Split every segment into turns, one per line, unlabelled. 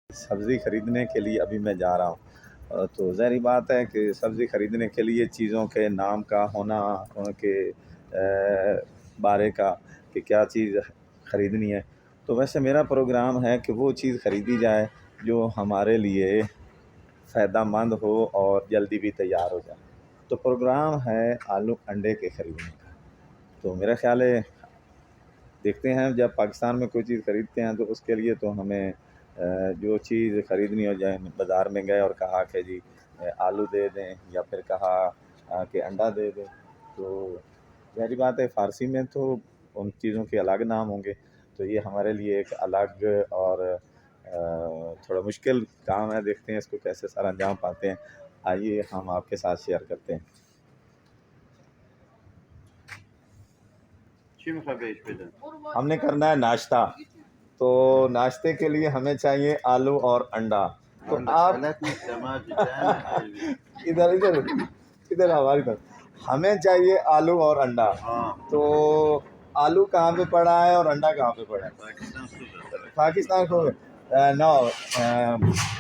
सब्ज़ी ख़रीदने के लिए अभी मैं जा रहा हूँ। तो ज़ाहिर बात है कि सब्ज़ी ख़रीदने के लिए चीज़ों के नाम का होना, उनके बारे का कि क्या चीज़ ख़रीदनी है। तो वैसे मेरा प्रोग्राम है कि वो चीज़ ख़रीदी जाए जो हमारे लिए फ़ायदेमंद हो और जल्दी भी तैयार हो जाए। तो प्रोग्राम है आलू अंडे के ख़रीदने का। तो मेरा ख़्याल है देखते हैं जब पाकिस्तान में कोई चीज़ ख़रीदते हैं तो उसके लिए तो हमें जो चीज़ ख़रीदनी हो जाए बाज़ार में गए और कहा कि जी आलू दे दें या फिर कहा कि अंडा दे दें। तो ज़ाहिर बात है फ़ारसी में तो उन चीज़ों के अलग नाम होंगे। तो ये हमारे लिए एक अलग और थोड़ा मुश्किल काम है। देखते हैं इसको कैसे सर अंजाम पाते हैं। आइए हम आपके साथ शेयर करते हैं। हमने करना है नाश्ता। तो नाश्ते के लिए हमें चाहिए आलू और अंडा। तो आप इधर इधर इधर हमारी तरफ हमें चाहिए आलू और अंडा। तो आलू कहाँ पे पड़ा है और अंडा कहाँ पे पड़ा है? पाकिस्तान को नो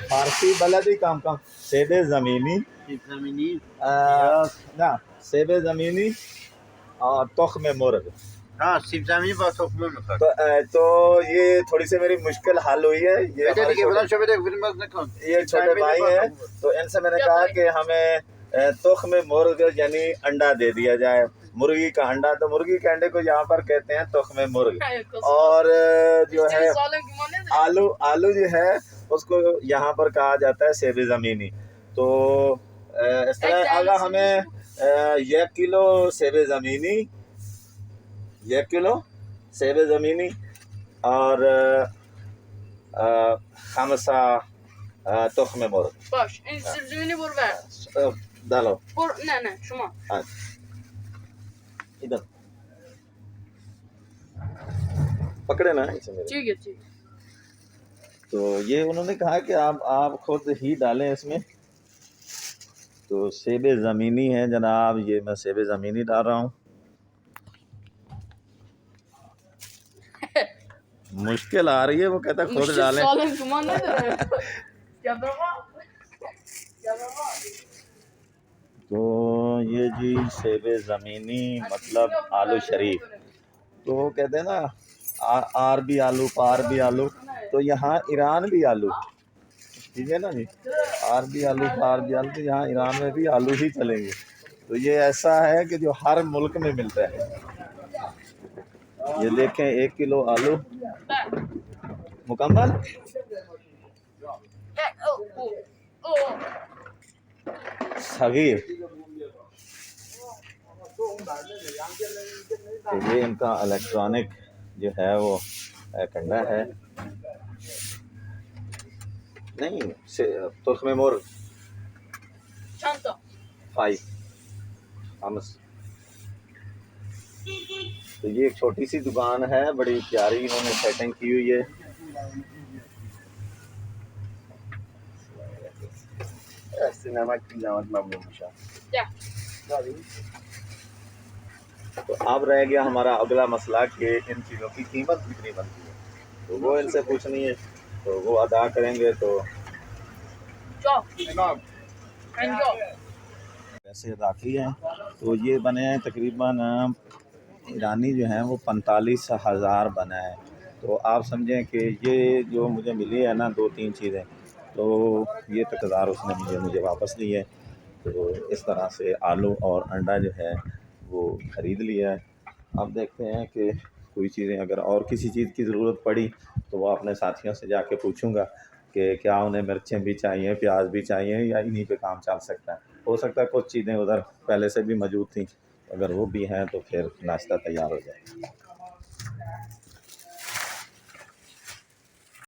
फारसी बलदी काम काम सेबे ज़मीनी ना सेबे ज़मीनी और तुख्म मुर्ग।
हाँ, सिर्फ ज़मीनी पर तुख्म मुर्ग।
तो ये थोड़ी सी मेरी मुश्किल हल हुई है। ये छोटे भाई हैं तो इनसे मैंने कहा कि हमें तुख्म मुर्ग यानी अंडा दे दिया जाए। मुर्गी का अंडा, तो मुर्गी के अंडे को यहाँ पर कहते हैं तुख्म मुर्ग। और जो है आलू आलू जो है उसको यहाँ पर कहा जाता है सेब ज़मीनी। तो इस तरह अगर हमें 1 किलो सेब ज़मीनी, 1 किलो सेब ज़मीनी और खमसा तुख्म मुर्ग.
Baş. En sebzemini vur ver.
डालो
Vur. Ne şuma.
इधर पकड़े ना इसे मेरे।
ठीक है ठीक।
तो ये उन्होंने कहा कि आप खुद ही डालें इसमें। तो सेबे ज़मीनी है जनाब, ये मैं सेबे ज़मीनी डाल रहा हूँ। मुश्किल आ रही है, वो कहता खुद डालें। तो ये जी सेबे ज़मीनी मतलब आलू शरीफ। तो वो कहते हैं ना आर भी आलू पार भी आलू। तो यहाँ ईरान भी आलू, ठीक है ना जी, आर भी आलू पार भी आलू। तो यहाँ ईरान में भी आलू ही चलेंगे। तो ये ऐसा है कि जो हर मुल्क में मिलता है। ये देखें 1 किलो आलू मुकम्मल। सगीर तो ये इनका इलेक्ट्रॉनिक जो है वो कंडा है नहीं तुख्म मुर्ग 5 हमस। तो ये एक छोटी सी दुकान है, बड़ी प्यारी इन्होंने सेटिंग की हुई है। तो अब रह गया हमारा अगला मसला कि इन चीज़ों की कीमत कितनी बनती है। तो वो इनसे पूछनी है, तो वो अदा करेंगे। तो पैसे अदा किए हैं। तो ये बने हैं तकरीबन ईरानी जो हैं वो 45,000 बना है। तो आप समझें कि ये जो मुझे मिली है ना 2-3 चीज़ें, तो ये तकदार उसने मुझे वापस दी है। तो इस तरह से आलू और अंडा जो है वो ख़रीद लिया है। अब देखते हैं कि कोई चीज़ें अगर और किसी चीज़ की ज़रूरत पड़ी तो वो अपने साथियों से जाके पूछूंगा कि क्या उन्हें मिर्चें भी चाहिए, प्याज भी चाहिए या इन्हीं पे काम चल सकता है। हो सकता है कुछ चीज़ें उधर पहले से भी मौजूद थी, अगर वो भी हैं तो फिर नाश्ता तैयार हो जाए।